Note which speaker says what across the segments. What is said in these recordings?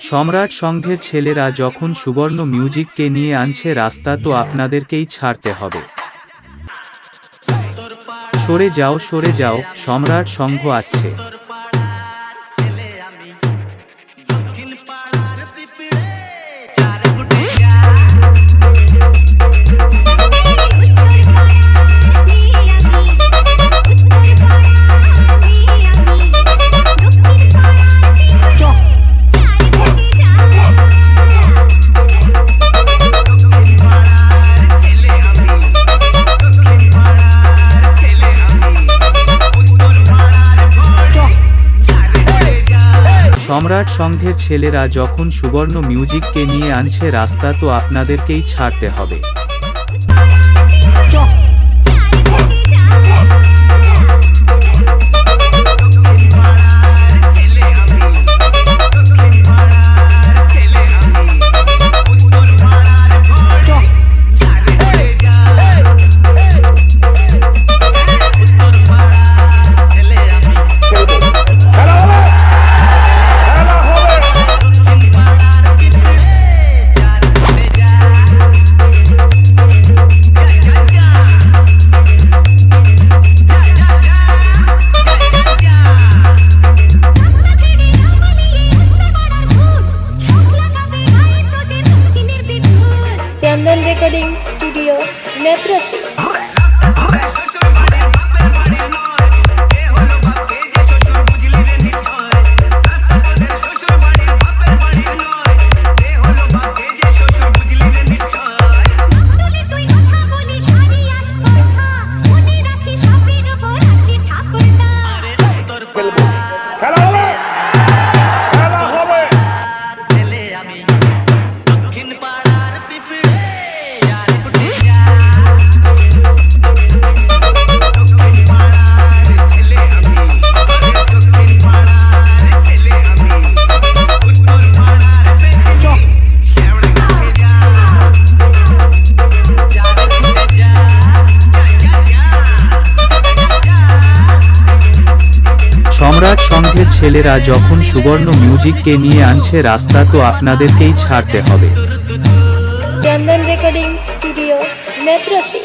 Speaker 1: সম্রাট সংঘের ছেলেরা যখন সুবর্ণ মিউজিককে নিয়ে আনছে রাস্তা, তো আপনাদেরকেই ছাড়তে হবে। সরে যাও, সরে যাও, সম্রাট সংঘ আসছে। সম্রাট সংঘের ছেলেরা যখন সুবর্ণ মিউজিককে নিয়ে আনছে রাস্তা, তো আপনাদেরকেই ছাড়তে হবে।
Speaker 2: चंदन रेकर्डिंग स्टूडियो नेत्रसी।
Speaker 1: সম্রাট সংঘের ছেলেরা যখন সুবর্ণ মিউজিককে নিয়ে আনছে রাস্তা, তো আপনাদেরকেই ছাড়তে হবে।
Speaker 2: चंदन रेकर्डिंग स्टूडियो नेत्रसी।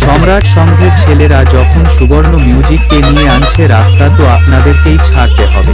Speaker 1: সম্রাট সংঘের ছেলেরা যখন সুবর্ণ মিউজিককে নিয়ে আনছে রাস্তা, তো আপনাদেরকেই ছাড়তে হবে।